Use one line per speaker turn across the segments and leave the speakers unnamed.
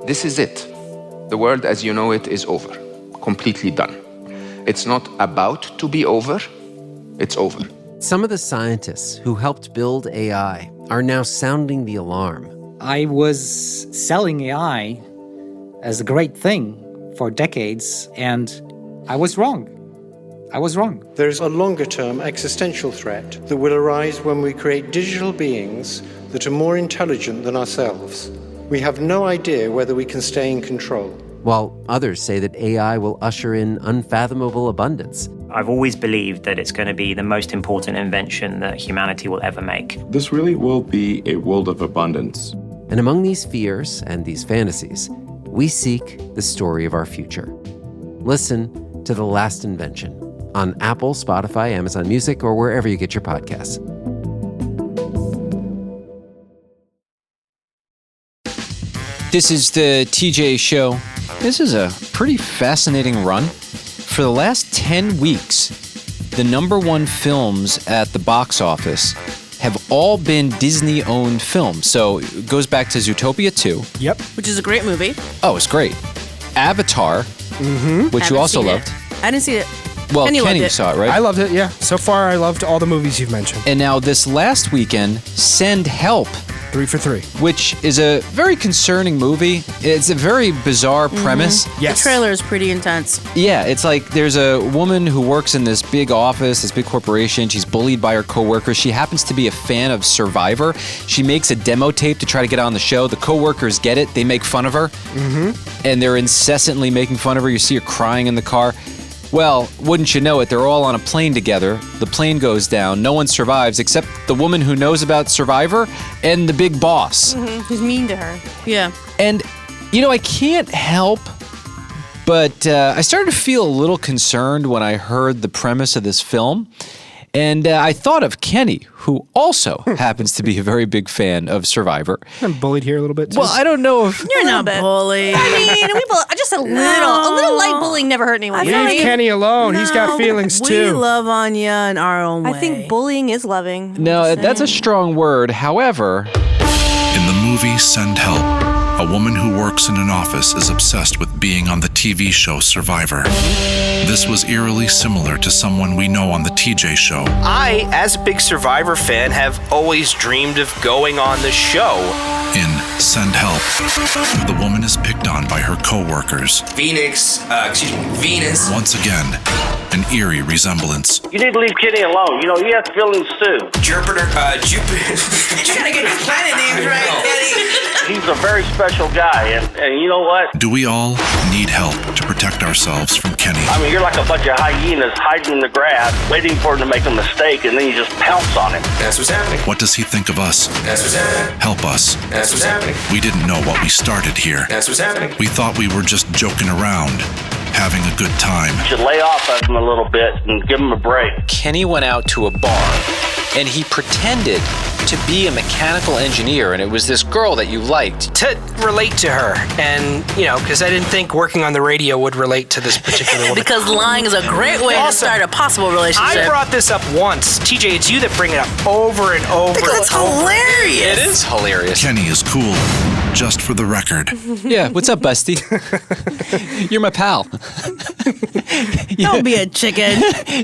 This is it. The world as you know it is over. Completely done. It's not about to be over. It's over.
Some of the scientists who helped build AI are now sounding the alarm.
I was selling AI as a great thing for decades, and I was wrong.
There's a longer-term existential threat that will arise when we create digital beings that are more intelligent than ourselves. We have no idea whether we can stay in control.
While others say that AI will usher in unfathomable abundance.
I've always believed that it's going to be the most important invention that humanity will ever make.
This really will be a world of abundance.
And among these fears and these fantasies, we seek the story of our future. Listen to The Last Invention on Apple, Spotify, Amazon Music, or wherever you get your podcasts.
This is the TJ Show. This is a pretty fascinating run. For the last 10 weeks, the number one films at the box office have all been Disney-owned films. So it goes back to Zootopia 2.
Yep.
Which is a great movie.
Oh, it's great. Avatar, which you also loved.
I didn't see it.
Well, Kenny
loved it.
saw it, right?
I loved it, yeah. So far, I loved all the movies you've mentioned.
And now this last weekend, Send Help,
3 for 3.
which is a very concerning movie. It's a very bizarre premise.
Yes.
The trailer is pretty intense.
Yeah, it's like there's a woman who works in this big office, this big corporation. She's bullied by her coworkers. She happens to be a fan of Survivor. She makes a demo tape to try to get on the show. The coworkers get it. They make fun of her. And they're incessantly making fun of her. You see her crying in the car. Well, wouldn't you know it, they're all on a plane together. The plane goes down. No one survives except the woman who knows about Survivor and the big boss.
Who's mean to her. Yeah.
And, I can't help but I started to feel a little concerned when I heard the premise of this film. And I thought of Kenny, who also happens to be a very big fan of Survivor.
I'm bullied here a little bit, too.
Well, I don't know if...
You're not bullied. I mean, just a little light bullying never hurt anyone.
Leave Kenny alone. He's got feelings, too.
We love Anya in our own way.
I think bullying is loving.
No, that's a strong word. However...
In the movie Send Help, a woman who works in an office is obsessed with being on the TV show Survivor. This was eerily similar to someone we know on the TJ Show.
I, as a big Survivor fan, have always dreamed of going on the show.
In Send Help, the woman is picked on by her co-workers.
Venus.
Once again, an eerie resemblance.
You need to leave Kenny alone. He has feelings too.
Jupiter. You gotta get his planet names right, Kenny.
He's a very special guy, and you know what?
Do we all need help to protect ourselves from Kenny?
I mean, you're like a bunch of hyenas hiding in the grass, waiting for him to make a mistake, and then you just pounce on him.
That's what's happening.
What does he think of us?
That's what's happening.
Help us.
That's what's happening.
We didn't know what we started here.
That's what's happening.
We thought we were just joking around, having a good time.
You should lay off of him a little bit and give him a break.
Kenny went out to a bar, and he pretended to be a mechanical engineer, and it was this girl that you liked.
To relate to her, and, because I didn't think working on the radio would relate to this particular woman.
Because lying is a great way to start a possible relationship.
I brought this up once. TJ, it's you that bring it up over and over.
Because it's hilarious.
It is hilarious.
Kenny is cool, just for the record.
Yeah, what's up, Busty? You're my pal.
Don't be a chicken.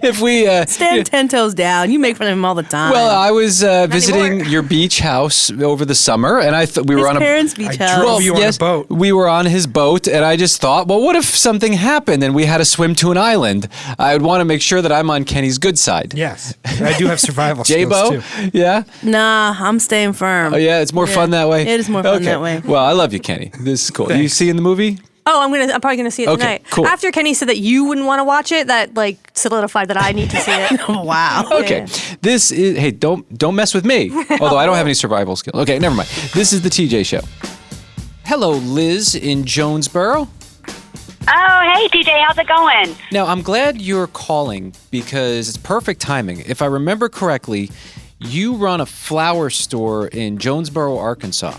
If we
stand 10 toes down, you make fun of him all the time.
Well, I was visiting your beach house over the summer, and I thought we were on a
parents' beach house.
I drove you on a boat.
We were on his boat, and I just thought, well, what if something happened and we had to swim to an island? I would want to make sure that I'm on Kenny's good side.
Yes, I do have survival skills
J-Bo?
too.
Yeah.
Nah, I'm staying firm.
Oh yeah, it's more fun that way.
It is more fun that way.
Well, I love you, Kenny. This is cool.
Thanks.
You see in the movie?
Oh, I'm probably gonna see it tonight.
Cool.
After Kenny said that you wouldn't want to watch it, that solidified that I need to see it.
Wow.
Okay.
Yeah.
This is don't mess with me. Although I don't have any survival skills. Okay, never mind. This is the TJ Show. Hello, Liz in Jonesboro.
Oh, hey, TJ, how's it going?
Now, I'm glad you're calling because it's perfect timing. If I remember correctly, you run a flower store in Jonesboro, Arkansas.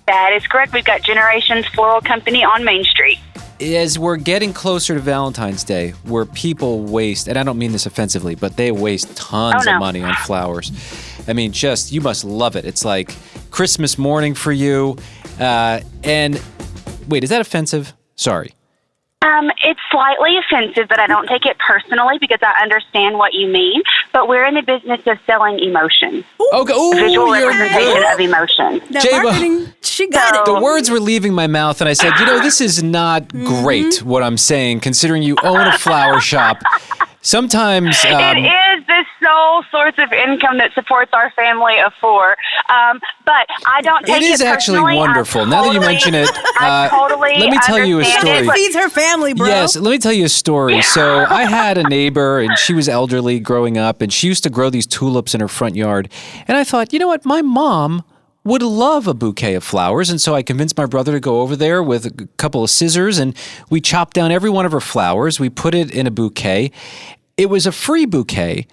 That is correct. We've got Generations Floral Company on Main Street.
As we're getting closer to Valentine's Day, where people waste, and I don't mean this offensively, but they waste tons of money on flowers. I mean, you must love it. It's like Christmas morning for you. And Wait, is that offensive? Sorry.
It's slightly offensive, but I don't take it personally because I understand what you mean. But we're in the business of selling emotion.
Okay.
Visual representation of emotion.
She got it.
The words were leaving my mouth, and I said, this is not great, what I'm saying, considering you own a flower shop. Sometimes...
it is the sole source of income that supports our family of 4. But I don't take it personally.
It is actually wonderful. Now that you mention it, let me tell you a story.
It feeds her family, bro.
Yes, let me tell you a story. So I had a neighbor, and she was elderly growing up, and she used to grow these tulips in her front yard. And I thought, you know what, my mom would love a bouquet of flowers, and so I convinced my brother to go over there with a couple of scissors, and we chopped down every one of her flowers. We put it in a bouquet. It was a free bouquet,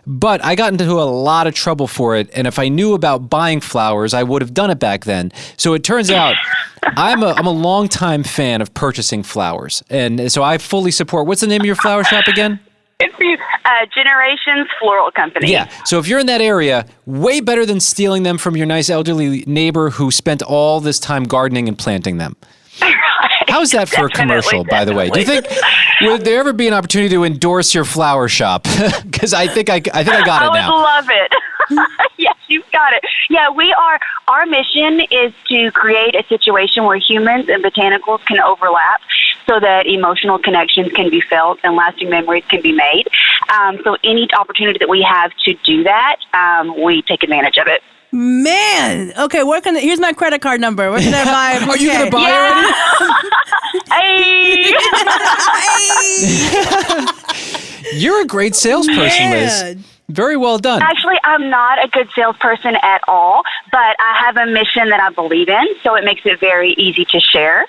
but I got into a lot of trouble for it, and if I knew about buying flowers, I would have done it back then. So it turns out I'm a longtime fan of purchasing flowers, and so I fully support. What's the name of your flower shop again?
It's Generations Floral Company.
Yeah. So if you're in that area, way better than stealing them from your nice elderly neighbor who spent all this time gardening and planting them. How's that for a commercial, by the way? Do you think would there ever be an opportunity to endorse your flower shop? Because I think I got it now.
I would love it. Yes, you've got it. Yeah, our mission is to create a situation where humans and botanicals can overlap so that emotional connections can be felt and lasting memories can be made. So any opportunity that we have to do that, we take advantage of it.
Man, okay, here's my credit card number. Where can I buy a bouquet?
Are you going to buy
Hey.
You're a great salesperson, Liz. Very well done.
Actually, I'm not a good salesperson at all, but I have a mission that I believe in, so it makes it very easy to share.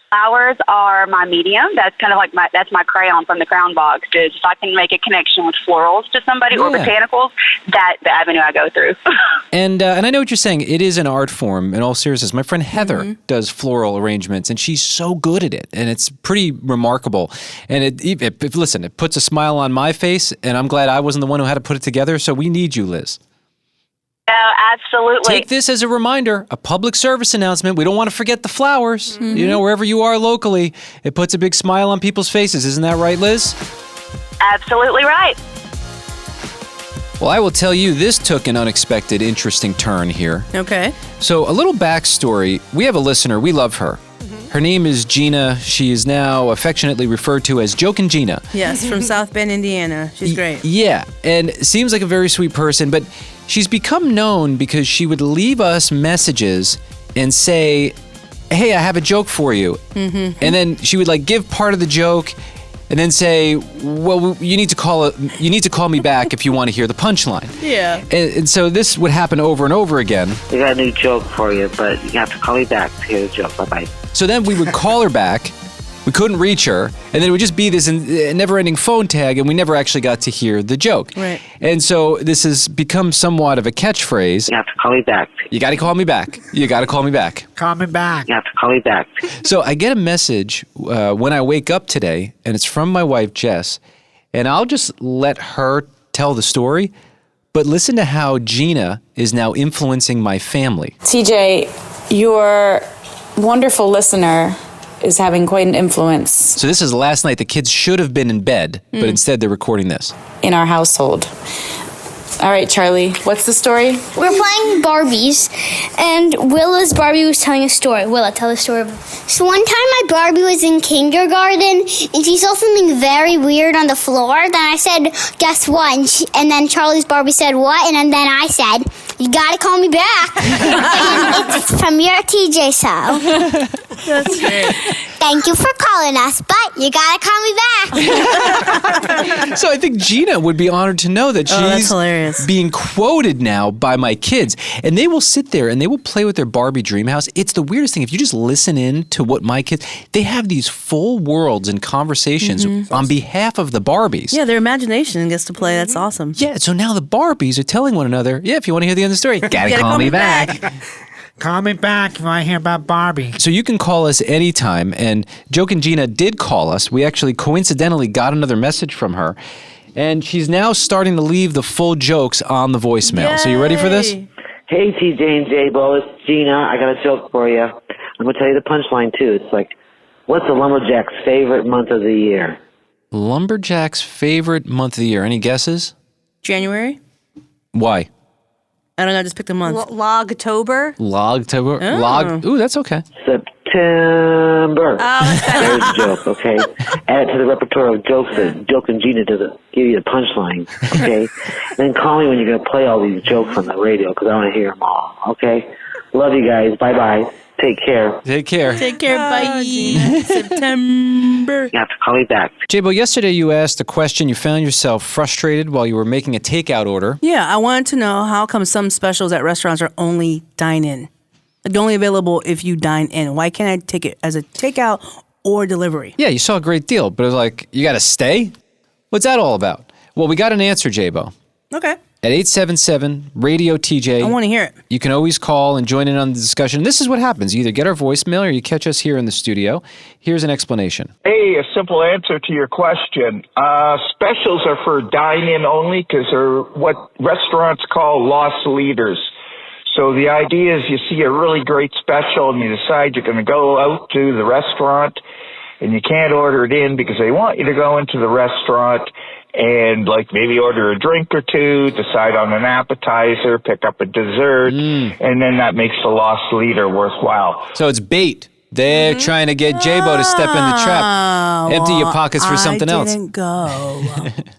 Flowers are my medium. That's kind of like that's my crayon from the Crown box. Is if I can make a connection with florals to somebody or botanicals, that's the avenue I go through.
And I know what you're saying. It is an art form. In all seriousness, my friend Heather does floral arrangements, and she's so good at it, and it's pretty remarkable. And listen, it puts a smile on my face, and I'm glad I wasn't the one who had to put it together. So we need you, Liz.
Oh, absolutely.
Take this as a reminder, a public service announcement. We don't want to forget the flowers. Wherever you are locally, it puts a big smile on people's faces. Isn't that right, Liz?
Absolutely right.
Well, I will tell you, this took an unexpected, interesting turn here.
Okay.
So a little backstory. We have a listener. We love her. Her name is Gina. She is now affectionately referred to as Jokin' Gina.
Yes, from South Bend, Indiana. She's great.
Yeah, and seems like a very sweet person, but she's become known because she would leave us messages and say, hey, I have a joke for you. And then she would give part of the joke and then say, well, you need to call me back if you want to hear the punchline.
Yeah.
And so this would happen over and over again.
We got a new joke for you, but you have to call me back to hear the joke. Bye-bye.
So then we would call her back. We couldn't reach her, and then it would just be this never-ending phone tag, and we never actually got to hear the joke.
Right.
And so this has become somewhat of a catchphrase.
You have to call me back.
You got to call me back. You got to call me back.
Call me back.
You have to call me back.
So I get a message when I wake up today, and it's from my wife, Jess, and I'll just let her tell the story, but listen to how Gina is now influencing my family.
TJ, your wonderful listener is having quite an influence.
So this is last night. The kids should have been in bed, but instead they're recording this.
In our household. All right, Charlie, what's the story?
We're playing Barbies, and Willa's Barbie was telling a story. Willa, tell the story. So one time my Barbie was in kindergarten, and she saw something very weird on the floor. Then I said, guess what? And then Charlie's Barbie said, what? And then I said, you gotta call me back. And it's from your TJ show.
That's great.
Thank you for calling us, but you gotta call me back.
So I think Gina would be honored to know that she's being quoted now by my kids. And they will sit there and they will play with their Barbie dream house. It's the weirdest thing. If you just listen in to what my kids, they have these full worlds and conversations on behalf of the Barbies.
Yeah, their imagination gets to play. That's awesome.
Yeah, so now the Barbies are telling one another, yeah, if you want to hear the end of the story, gotta call me back.
Call me back if I hear about Barbie.
So you can call us anytime, and Jokin' Gina did call us. We actually coincidentally got another message from her, and she's now starting to leave the full jokes on the voicemail. Yay. So you ready for this?
Hey, TJ and J-Bo, it's Gina. I got a joke for you. I'm going to tell you the punchline, too. It's like, what's a lumberjack's favorite month of the year?
Lumberjack's favorite month of the year. Any guesses?
January?
Why?
I don't know, just pick a month.
Logtober?
Logtober?
Oh.
Log. Ooh, that's okay.
September. There's a joke, okay? Add it to the repertoire of jokes that Joke and Gina doesn't give you the punchline, okay? Then call me when you're going to play all these jokes on the radio because I want to hear them all, okay? Love you guys. Bye-bye. Take care.
Take care.
Take care. Bye. September.
You have to call me back.
J-Bo, yesterday you asked a question. You found yourself frustrated while you were making a takeout order.
Yeah, I wanted to know how come some specials at restaurants are only dine-in? They're only available if you dine in. Why can't I take it as a takeout or delivery?
Yeah, you saw a great deal, but it was like, you got to stay? What's that all about? Well, we got an answer, J-Bo.
Okay.
At 877-RADIO-TJ.
I want to hear it.
You can always call and join in on the discussion. This is what happens. You either get our voicemail or you catch us here in the studio. Here's an explanation.
Hey, a simple answer to your question. Specials are for dine-in only because they're what restaurants call loss leaders. So the idea is you see a really great special and you decide you're going to go out to the restaurant and you can't order it in because they want you to go into the restaurant and like maybe order a drink or two, decide on an appetizer, pick up a dessert, and then that makes the loss leader worthwhile.
So it's bait. They're trying to get J-Bo to step in the trap. Empty your pockets for something else.
I didn't go.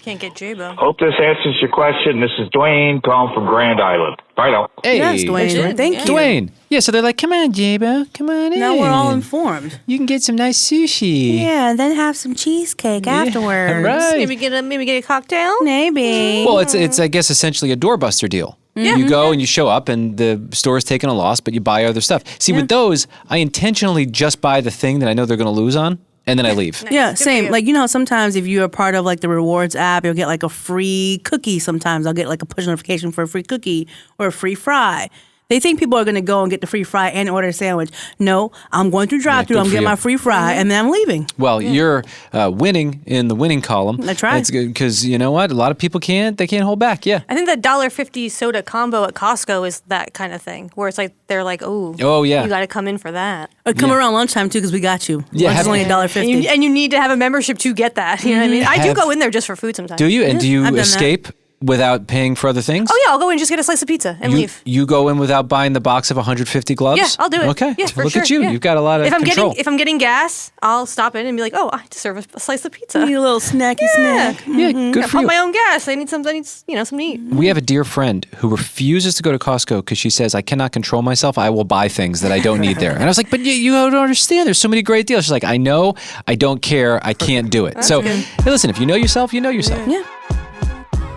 Can't get J-Bo.
Hope this answers your question. This is Dwayne calling from Grand Island. Bye now.
Hey,
Yes, Dwayne. Thank you.
Dwayne. Yeah, so they're like, come on, J-Bo. Come on in.
Now we're all informed.
You can get some nice sushi.
Yeah, and then have some cheesecake afterwards.
Right.
Maybe get a cocktail?
Maybe.
Well, it's I guess, essentially a doorbuster deal.
Yeah.
You go and you show up and the store's taking a loss, but you buy other stuff. See, with those, I intentionally just buy the thing that I know they're going to lose on, and then I leave.
Yeah, same. Like, sometimes if you're a part of like the rewards app, you'll get like a free cookie. Sometimes I'll get like a push notification for a free cookie or a free fry. They think people are going to go and get the free fry and order a sandwich. No, I'm going through drive-thru.
good
I'm
for
getting
you.
my free fry, and then I'm leaving.
Well, you're winning in the winning column.
That's right.
It's good because you know what? A lot of people can't hold back. Yeah.
I think the $1.50 soda combo at Costco is that kind of thing, where it's like they're like, oh
yeah,
you got to come in for that.
Or come around lunchtime too, because we got you.
Yeah,
Lunch is only $1.50.
And you need to have a membership to get that. You know what I mean? I do
Have-
go in there just for food sometimes.
Do you? And do you
I've done that.
escape without paying for other things?
Oh yeah, I'll go in and just get a slice of pizza and leave.
You go in without buying the box of 150 gloves?
Yeah, I'll do it.
Okay.
Yeah, for
Look
sure.
at you.
Yeah.
You've got a lot of control.
If I'm getting gas, I'll stop in and be like, oh, I deserve a slice of pizza.
Need a little snacky snack.
Yeah, good for
pump
you.
my own gas. I need something to eat.
We have a dear friend who refuses to go to Costco because she says, I cannot control myself. I will buy things that I don't need there. And I was like, but you don't understand. There's so many great deals. She's like, I know. I don't care. I can't do it.
That's
So,
good.
hey, listen, if you know yourself, you know yourself.
Yeah.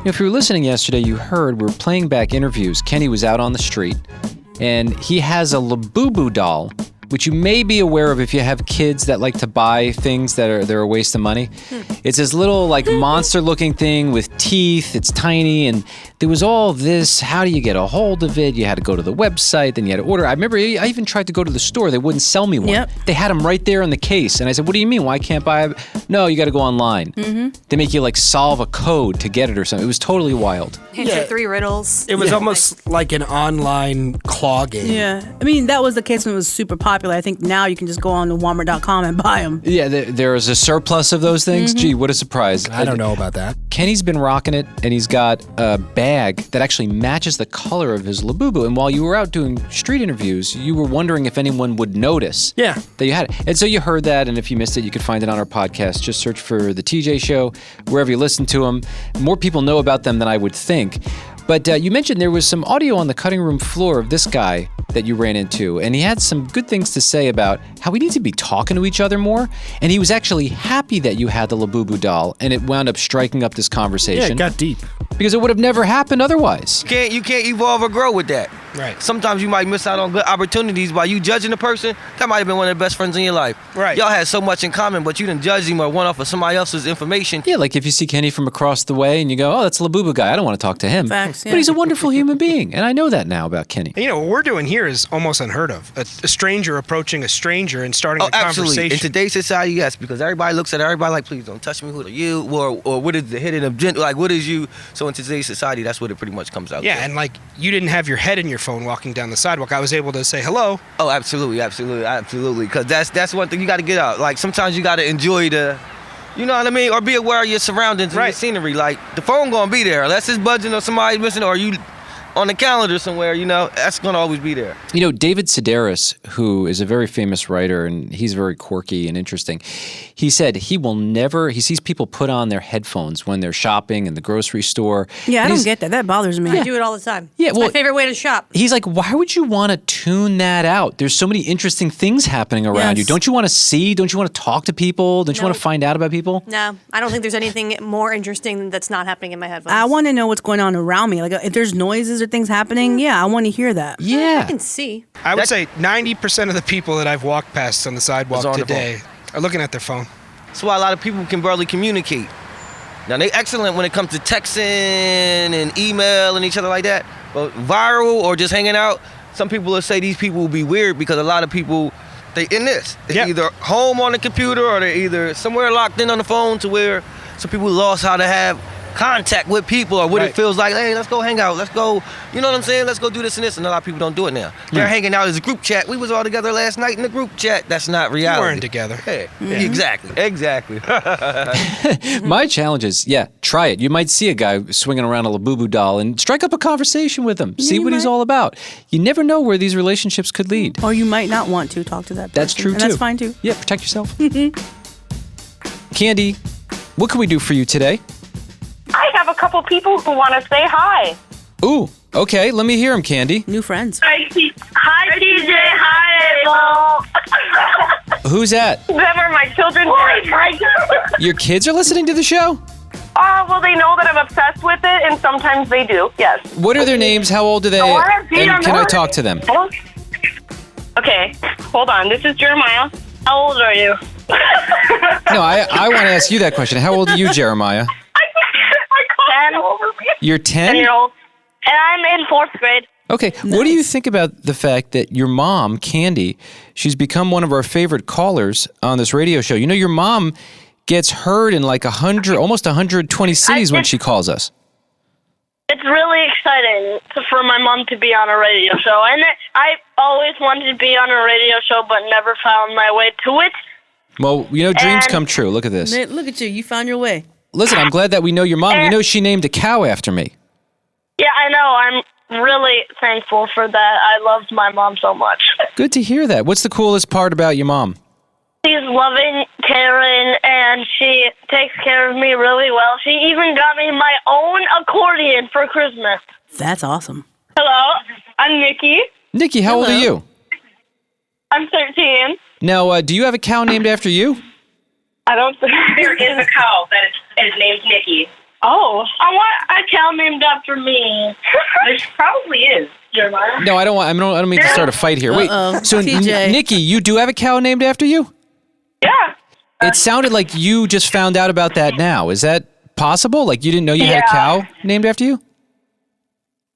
If you were listening yesterday, you heard we were playing back interviews. Kenny was out on the street, and he has a Labubu doll, which you may be aware of if you have kids that like to buy things they're a waste of money. It's this little like monster-looking thing with teeth. It's tiny, and there was all this. How do you get a hold of it? You had to go to the website, then you had to order. I remember I even tried to go to the store. They wouldn't sell me one.
Yep.
They had them right there in the case, and I said, "What do you mean? Why can't buy it?" No, you got to go online. They make you like solve a code to get it or something. It was totally wild.
Answer 3 riddles.
It was almost like an online claw game.
Yeah. I mean, that was the case when it was super popular. I think now you can just go on to Walmart.com and buy them.
Yeah, there is a surplus of those things. Gee, what a surprise.
I don't know about that.
Kenny's been rocking it, and he's got a bag that actually matches the color of his Labubu. And while you were out doing street interviews, you were wondering if anyone would notice that you had it. And so you heard that, and if you missed it, you could find it on our podcast. Just search for The TJ Show, wherever you listen to them. More people know about them than I would think. But you mentioned there was some audio on the cutting room floor of this guy that you ran into, and he had some good things to say about how we need to be talking to each other more, and he was actually happy that you had the Labubu doll, and it wound up striking up this conversation.
Yeah, it got deep.
Because it would have never happened otherwise.
You can't evolve or grow with that.
Right.
Sometimes you might miss out on good opportunities by you judging a person. That might have been one of the best friends in your life.
Right.
Y'all had so much in common, but you didn't judge him or went off of somebody else's information.
Yeah, like if you see Kenny from across the way and you go, oh, that's a Labubu guy. I don't want to talk to him.
Facts, yeah.
But he's a wonderful human being, and I know that now about Kenny.
And, what we're doing here is almost unheard of. A stranger approaching a stranger and starting a
Absolutely.
conversation.
In today's society, yes, because everybody looks at everybody like, please don't touch me. Who are you? Or what is the hidden agenda? Like, what is you? So So in today's society, that's what it pretty much comes out to.
Yeah, and like you didn't have your head in your phone walking down the sidewalk. I was able to say hello.
Oh, absolutely. Because that's one thing you got to get out. Like sometimes you got to enjoy the, you know what I mean, or be aware of your surroundings and your scenery. Like the phone gonna be there unless it's buzzing or somebody's missing or you on the calendar somewhere, you know, that's going to always be there.
You know, David Sedaris, who is a very famous writer, and he's very quirky and interesting, he said he sees people put on their headphones when they're shopping in the grocery store.
Yeah, I don't get that. That bothers me.
I do it all the time.
Yeah,
it's my favorite way to shop.
He's like, why would you want to tune that out? There's so many interesting things happening around you. Don't you want to see? Don't you want to talk to people? Don't you want to find out about people?
No, I don't think there's anything more interesting that's not happening in my headphones.
I want to know what's going on around me. Like if there's noises or things happening, I want to hear that.
Yeah.
I can see.
I would say 90% of the people that I've walked past on the sidewalk today are looking at their phone.
That's why a lot of people can barely communicate. Now, they're excellent when it comes to texting and email and each other like that. But viral or just hanging out, some people will say these people will be weird because a lot of people, they in this. They're either home on the computer or they're either somewhere locked in on the phone to where some people lost how to have contact with people or what it feels like. Hey, let's go hang out. Let's go, you know what I'm saying? Let's go do this and this. And a lot of people don't do it now. They're hanging out as a group chat. We was all together last night in the group chat. That's not reality.
We weren't together.
Hey, exactly.
My challenge is, try it. You might see a guy swinging around a Labubu doll and strike up a conversation with him. See what he's all about. You never know where these relationships could lead.
Or you might not want to talk to that person.
That's true,
and
too.
That's fine, too.
Yeah, protect yourself. Candy, what can we do for you today?
I have a couple people who want to say hi.
Ooh, okay. Let me hear them, Candy.
New friends.
Hi, TJ. Hi,
Who's that?
Them are my children.
Your kids are listening to the show?
Well, they know that I'm obsessed with it, and sometimes they do, yes.
What are their names? How old are they? And can I talk to them?
Okay, hold on. This is Jeremiah. How old are you?
No, I want to ask you that question. How old are you, Jeremiah?
10.
You're 10?
10-year-old. And I'm in 4th grade.
Okay, what do you think about the fact that your mom, Candy, she's become one of our favorite callers on this radio show? You know, your mom gets heard in like almost 120 cities when she calls us.
It's really exciting for my mom to be on a radio show. And I always wanted to be on a radio show, but never found my way to it.
Well, you know, dreams come true. Look at this.
Look at you. You found your way.
Listen, I'm glad that we know your mom. You know she named a cow after me.
Yeah, I know. I'm really thankful for that. I loved my mom so much.
Good to hear that. What's the coolest part about your mom?
She's loving, caring, and she takes care of me really well. She even got me my own accordion for Christmas.
That's awesome.
Hello, I'm Nikki.
Nikki, how old are you?
I'm 13.
Now, do you have a cow named after you?
I don't think there is a cow that is named Nikki. Oh, I want a cow named after me. There probably is, Jeremiah.
No, I don't mean to start a fight here. Wait, so Nikki, you do have a cow named after you?
Yeah.
It sounded like you just found out about that now. Is that possible? Like you didn't know you had a cow named after you?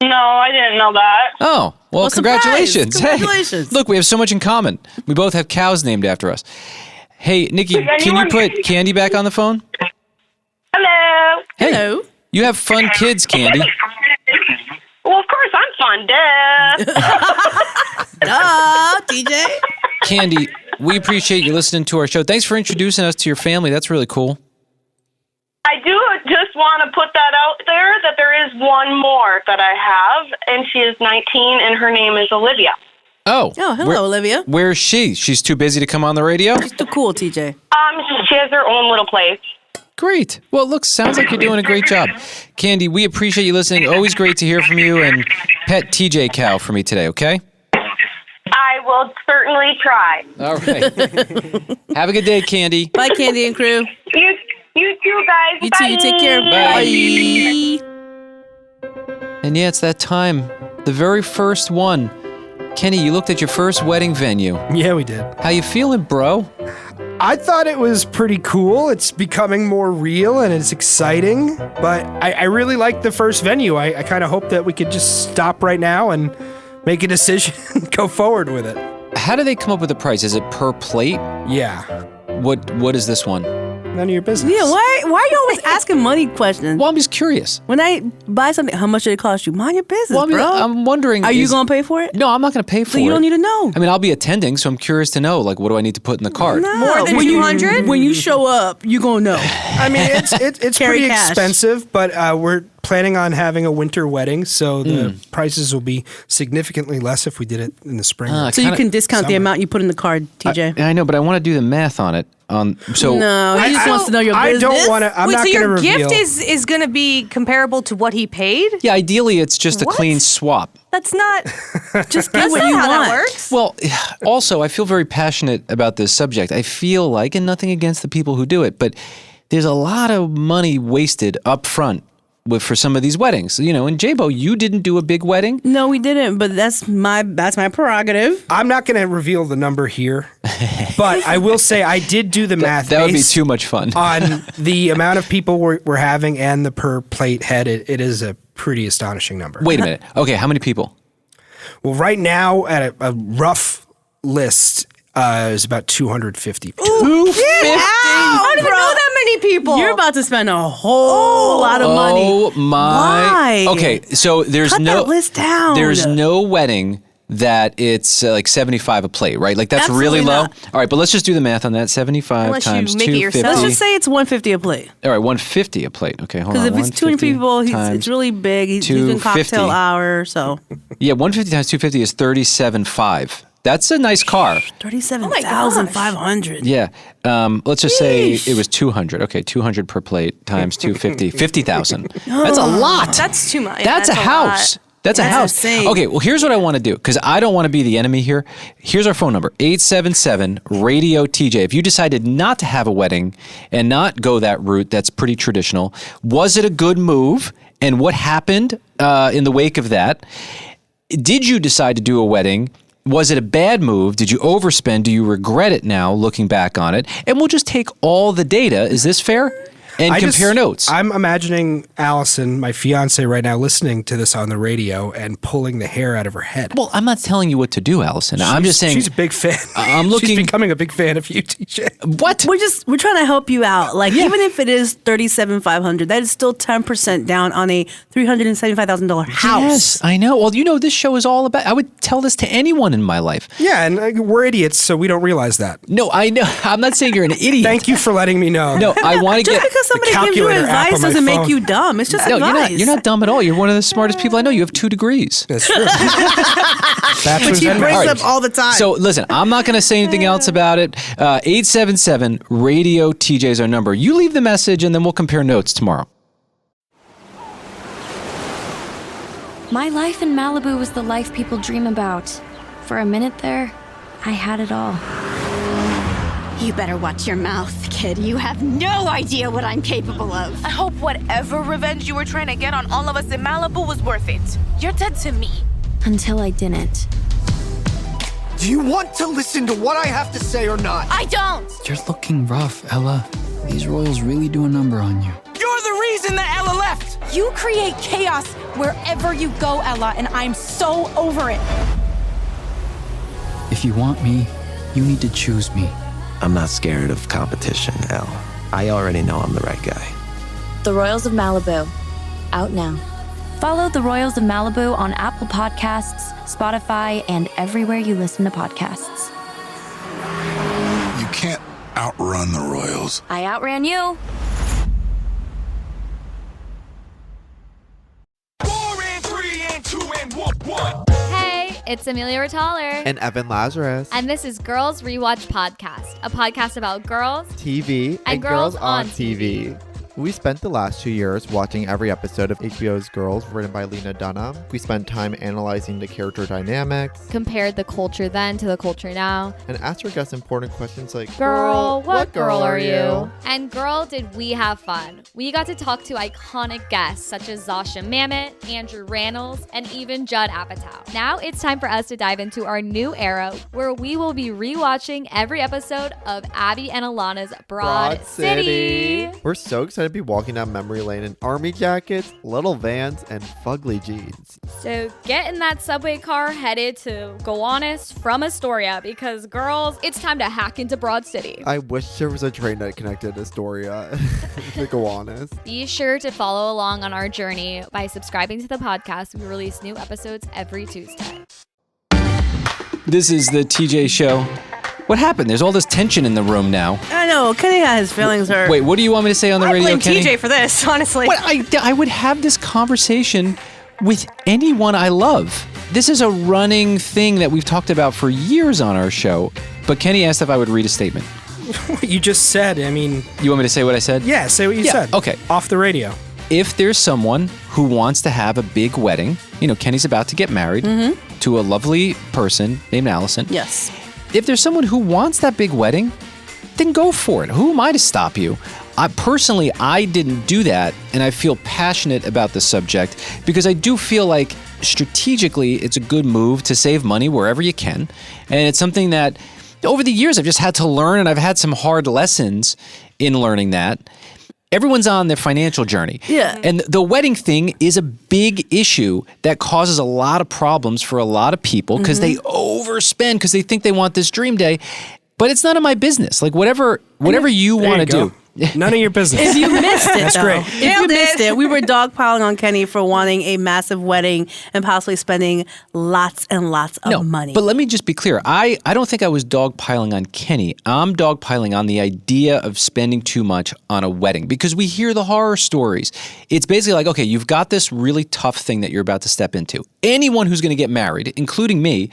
No, I didn't know that.
Oh, well congratulations.
Congratulations.
Hey, look, we have so much in common. We both have cows named after us. Hey, Nikki, can you put Candy back on the phone?
Hello.
Hey,
Hello.
You have fun kids, Candy.
Well, of course I'm fun,
duh. TJ.
Candy, we appreciate you listening to our show. Thanks for introducing us to your family. That's really cool.
I do just want to put that out there that there is one more that I have, and she is 19, and her name is Olivia.
Oh,
hello, Olivia.
Where is she? She's too busy to come on the radio?
She's too cool, TJ.
She has her own little place.
Great. Well, look, sounds like you're doing a great job. Candy, we appreciate you listening. Always great to hear from you, and pet TJ cow for me today, okay?
I will certainly try.
All right. Have a good day, Candy.
Bye, Candy and crew.
You too, guys.
You too. You take care.
Bye. And yeah, it's that time. The very first one. Kenny, you looked at your first wedding venue.
Yeah, we did.
How you feeling, bro?
I thought it was pretty cool. It's becoming more real and it's exciting, but I really like the first venue. I kind of hope that we could just stop right now and make a decision and go forward with it.
How do they come up with the price? Is it per plate?
Yeah.
What is this one?
None of your business.
Yeah, why are you always asking money questions?
Well, I'm just curious.
When I buy something, how much did it cost you? Mind your business,
Well, I mean,
bro.
I'm wondering.
Are you going to pay for it?
No, I'm not going to pay for it.
So you don't need to know.
I mean, I'll be attending, so I'm curious to know, like, what do I need to put in the cart?
No.
More than 200?
When you show up, you're going to know.
I mean, it's
Carry
pretty
cash.
expensive, but we're planning on having a winter wedding, so the prices will be significantly less if we did it in the spring.
So you can discount the amount you put in the card, TJ.
I know, but I want to do the math on it. So
no, he just wants to know your business.
I don't want to. I'm
Wait,
not
so
going to
your
reveal.
gift is going to be comparable to what he paid?
Yeah, ideally, it's just a clean swap.
That's not.
Just
That's
what
not
you
how
want.
that works.
Well, also, I feel very passionate about this subject. I feel like, and nothing against the people who do it, but there's a lot of money wasted up front for some of these weddings. You know, and J-Bo, you didn't do a big wedding.
No, we didn't, but that's my prerogative.
I'm not going to reveal the number here, but I will say I did do the math.
That would be too much fun.
On the amount of people we're having and the per plate head, it is a pretty astonishing number.
Wait a minute. Okay, how many people?
Well, right now, at a rough list, is about 250.
250?
I don't even know that many people.
You're about to spend a whole lot of money.
Oh my!
Why?
Okay, so there's
Cut
no
that list down.
There's no wedding that it's like 75 a plate, right? Like that's
Absolutely
really low.
not.
All right, but let's just do the math on that. 75
Unless you
times
make it
250.
yourself.
Let's just say it's $150 a plate.
All right, 150 a plate. Okay, hold on.
Because if it's 200 people,
times
it's really big. He's doing
250.
cocktail hour, so
Yeah, 150 times 250 is 37.5. That's a nice car.
37,500.
Yeah. Let's just say it was 200. Okay, 200 per plate times 250. 50,000. That's a lot.
That's too much.
That's a house.
Lot.
That's a house.
insane.
Okay, well, here's what I want to do, because I don't want to be the enemy here. Here's our phone number, 877-RADIO-TJ. If you decided not to have a wedding and not go that route, that's pretty traditional, was it a good move? And what happened in the wake of that? Did you decide to do a wedding? Was it a bad move? Did you overspend? Do you regret it now, looking back on it? And we'll just take all the data. Is this fair? And compare notes.
I'm imagining Allison, my fiance, right now listening to this on the radio and pulling the hair out of her head.
Well, I'm not telling you what to do, Allison. I'm just saying
she's a big fan.
I'm looking.
She's becoming a big fan of you, TJ.
What?
We're trying to help you out. Like even if it is $37,500, that is still 10% down on a $375,000 house.
Yes, I know. Well, you know, this show is all about. I would tell this to anyone in my life.
Yeah, and we're idiots, so we don't realize that.
No, I know. I'm not saying you're an idiot.
Thank you for letting me know.
No, I want to
Just
get.
because somebody gives you
calculator app
advice
on my
doesn't make
phone.
you dumb. It's just
No,
advice.
you're not dumb at all. You're one of the smartest people I know. You have 2 degrees.
That's true.
Which he brings up all the time.
So listen, I'm not going to say anything else about it. 877-RADIO-TJ is our number. You leave the message, and then we'll compare notes tomorrow.
My life in Malibu was the life people dream about. For a minute there, I had it all.
You better watch your mouth, kid. You have no idea what I'm capable of.
I hope whatever revenge you were trying to get on all of us in Malibu was worth it. You're dead to me.
Until I didn't.
Do you want to listen to what I have to say or not?
I don't!
You're looking rough, Ella. These royals really do a number on you.
You're the reason that Ella left! You create chaos wherever you go, Ella, and I'm so over it.
If you want me, you need to choose me.
I'm not scared of competition, Elle. I already know I'm the right guy.
The Royals of Malibu. Out now. Follow The Royals of Malibu on Apple Podcasts, Spotify, and everywhere you listen to podcasts.
You can't outrun the Royals.
I outran you.
4 and 3 and 2 and 1.
Hey, it's Amelia Retaller.
And Evan Lazarus.
And this is Girls Rewatch Podcast, a podcast about girls,
TV,
and girls on TV.
We spent the last 2 years watching every episode of HBO's Girls, written by Lena Dunham. We spent time analyzing the character dynamics,
compared the culture then to the culture now,
and asked our guests important questions like,
Girl, what girl are you? And girl, did we have fun. We got to talk to iconic guests such as Zasha Mamet, Andrew Rannells, and even Judd Apatow. Now it's time for us to dive into our new era where we will be rewatching every episode of Abby and Alana's Broad City.
We're so excited to be walking down memory lane in army jackets, little Vans, and fugly jeans.
So get in that subway car headed to Gowanus from Astoria because, girls, it's time to hack into Broad City.
I wish there was a train that connected Astoria to Gowanus.
Be sure to follow along on our journey by subscribing to the podcast. We release new episodes every Tuesday.
This is the TJ Show. What happened? There's all this tension in the room now.
I know. Kenny got his feelings hurt.
Wait, what do you want me to say on the radio,
I blame
Kenny?
TJ for this, honestly.
What, I would have this conversation with anyone I love. This is a running thing that we've talked about for years on our show. But Kenny asked if I would read a statement.
What you just said, I mean...
You want me to say what I said?
Yeah, say what you said.
Okay.
Off the radio.
If there's someone who wants to have a big wedding, Kenny's about to get married to a lovely person named Allison.
Yes.
If there's someone who wants that big wedding, then go for it. Who am I to stop you? Personally, I didn't do that, and I feel passionate about the subject because I do feel like strategically it's a good move to save money wherever you can. And it's something that over the years I've just had to learn, and I've had some hard lessons in learning that. Everyone's on their financial journey.
Yeah.
And the wedding thing is a big issue that causes a lot of problems for a lot of people because they overspend because they think they want this dream day. But it's none of my business. Like whatever you want to do.
None of your business.
If you missed it,
That's
though.
great.
If you missed it, we were dogpiling on Kenny for wanting a massive wedding and possibly spending lots and lots of money.
But let me just be clear. I don't think I was dogpiling on Kenny. I'm dogpiling on the idea of spending too much on a wedding because we hear the horror stories. It's basically like, okay, you've got this really tough thing that you're about to step into. Anyone who's going to get married, including me,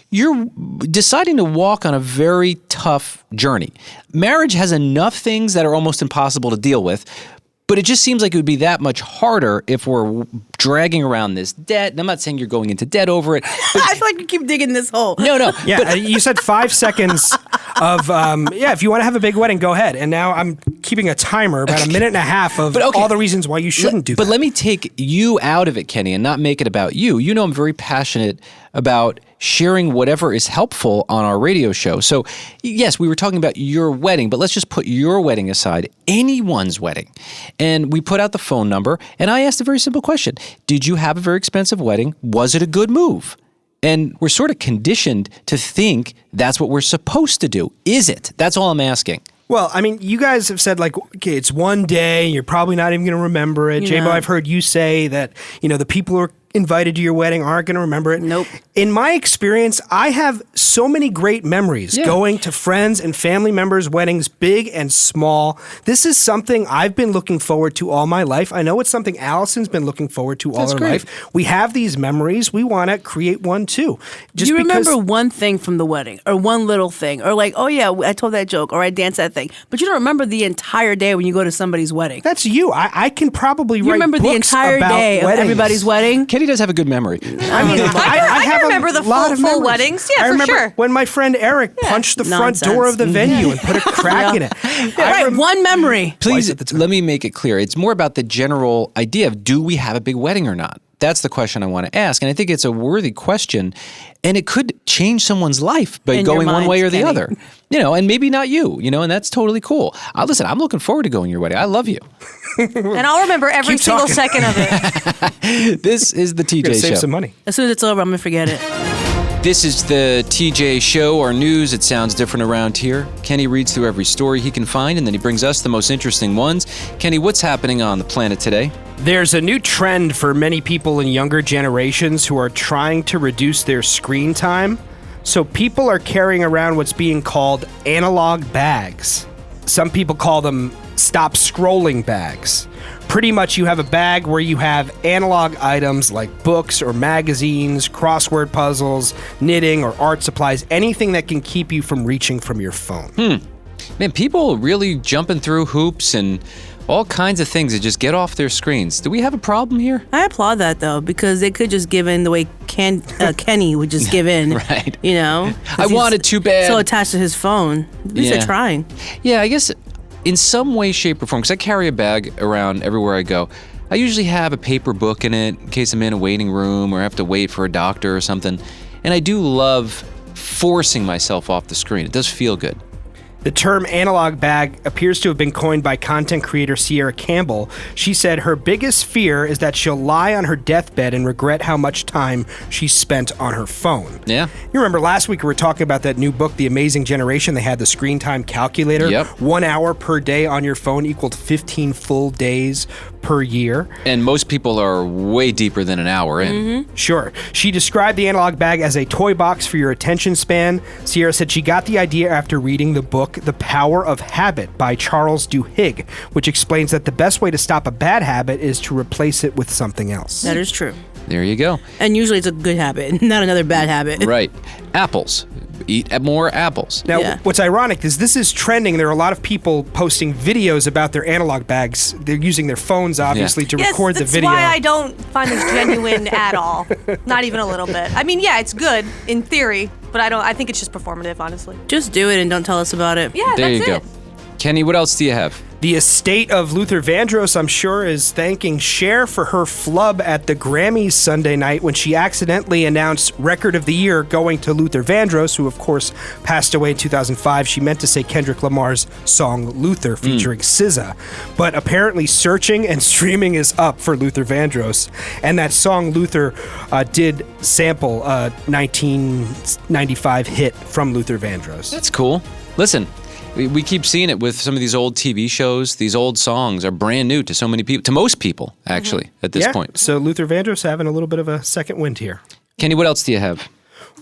you're deciding to walk on a very tough journey. Marriage has enough things that are almost impossible to deal with, but it just seems like it would be that much harder if we're dragging around this debt. And I'm not saying you're going into debt over it.
I feel like you keep digging this hole.
No.
Yeah, you said 5 seconds of, if you want to have a big wedding, go ahead. And now I'm keeping a timer, about a minute and a half of all the reasons why you shouldn't do that.
But let me take you out of it, Kenny, and not make it about you. You know I'm very passionate about sharing whatever is helpful on our radio show. So, yes, we were talking about your wedding, but let's just put your wedding aside, anyone's wedding. And we put out the phone number, and I asked a very simple question. Did you have a very expensive wedding? Was it a good move? And we're sort of conditioned to think that's what we're supposed to do. Is it? That's all I'm asking.
Well, I mean, you guys have said, like, okay, it's one day, you're probably not even going to remember it. J-Bo, I've heard you say that, the people who are invited to your wedding aren't going to remember it.
Nope.
In my experience, I have so many great memories going to friends and family members' weddings, big and small. This is something I've been looking forward to all my life. I know it's something Allison's been looking forward to all her life. We have these memories. We want to create one too.
Do you remember one thing from the wedding or one little thing or like, oh yeah, I told that joke or I danced that thing, but you don't remember the entire day when you go to somebody's wedding.
That's you. I can probably write
remember the
books
entire
about
day
weddings.
of everybody's wedding?
Kenny does have a good memory.
I mean,
I
have
can remember the full weddings. Yeah,
I remember
for sure.
when my friend Eric punched the front door of the venue and put a crack in it.
One memory.
Please, let me make it clear. It's more about the general idea of do we have a big wedding or not? That's the question I want to ask. And I think it's a worthy question. And it could change someone's life by going one way or the other. And maybe not you, and that's totally cool. Listen, I'm looking forward to going to your wedding. I love you.
And I'll remember every single second of it.
This is the TJ Show.
Save some money.
As soon as it's over, I'm going to forget it.
This is the TJ Show, our news. It sounds different around here. Kenny reads through every story he can find, and then he brings us the most interesting ones. Kenny, what's happening on the planet today?
There's a new trend for many people in younger generations who are trying to reduce their screen time. So people are carrying around what's being called analog bags. Some people call them stop scrolling bags. Pretty much you have a bag where you have analog items like books or magazines, crossword puzzles, knitting or art supplies, anything that can keep you from reaching from your phone.
Man, people really jumping through hoops and all kinds of things to just get off their screens. Do we have a problem here?
I applaud that, though, because they could just give in the way Kenny would just give in.
Right.
I
wanted too bad.
So attached to his phone. At least they're trying.
Yeah, I guess in some way, shape, or form, because I carry a bag around everywhere I go, I usually have a paper book in it in case I'm in a waiting room or I have to wait for a doctor or something. And I do love forcing myself off the screen. It does feel good.
The term analog bag appears to have been coined by content creator Sierra Campbell. She said her biggest fear is that she'll lie on her deathbed and regret how much time she spent on her phone.
Yeah.
You remember last week we were talking about that new book, The Amazing Generation. They had the screen time calculator.
Yep.
1 hour per day on your phone equaled 15 full days per year.
And most people are way deeper than an hour in.
Mm-hmm. Sure. She described the analog bag as a toy box for your attention span. Sierra said she got the idea after reading the book The Power of Habit by Charles Duhigg, which explains that the best way to stop a bad habit is to replace it with something else.
That is true.
There you go.
And usually it's a good habit, not another bad habit.
Right. Apples. Eat more apples.
Now, what's ironic is this is trending. There are a lot of people posting videos about their analog bags. They're using their phones, obviously, to record the video.
That's why I don't find this genuine at all. Not even a little bit. I mean, yeah, it's good in theory, but I think it's just performative, honestly.
Just do it and don't tell us about it.
Yeah,
There
that's
you
it.
go. Kenny, what else do you have?
The estate of Luther Vandross, I'm sure, is thanking Cher for her flub at the Grammys Sunday night when she accidentally announced Record of the Year going to Luther Vandross, who, of course, passed away in 2005. She meant to say Kendrick Lamar's song Luther featuring SZA. But apparently searching and streaming is up for Luther Vandross. And that song Luther did sample a 1995 hit from Luther Vandross.
That's cool. Listen, we keep seeing it with some of these old TV shows. These old songs are brand new to so many people, to most people, actually, at this point.
So Luther Vandross having a little bit of a second wind here.
Kenny, what else do you have?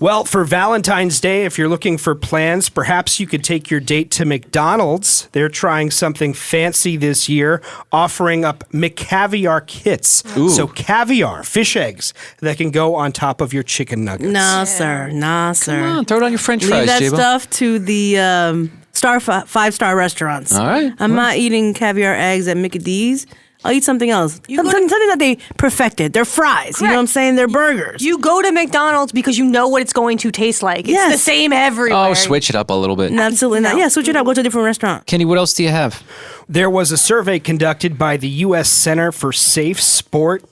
Well, for Valentine's Day, if you're looking for plans, perhaps you could take your date to McDonald's. They're trying something fancy this year, offering up McCaviar kits.
Ooh.
So caviar, fish eggs, that can go on top of your chicken nuggets.
Nah, sir. Nah, sir.
Come on, throw it on your French
Leave
fries,
that
J-Bo.
stuff to the five-star restaurants.
All right.
I'm not eating caviar eggs at Mickey D's. I'll eat something else. Something that they perfected. They're fries. You know what I'm saying? They're burgers.
You go to McDonald's because you know what it's going to taste like. It's the same everywhere.
Oh, switch it up a little bit.
Absolutely not. Yeah, switch it up. Go to a different restaurant.
Kenny, what else do you have?
There was a survey conducted by the U.S. Center for Safe Sport,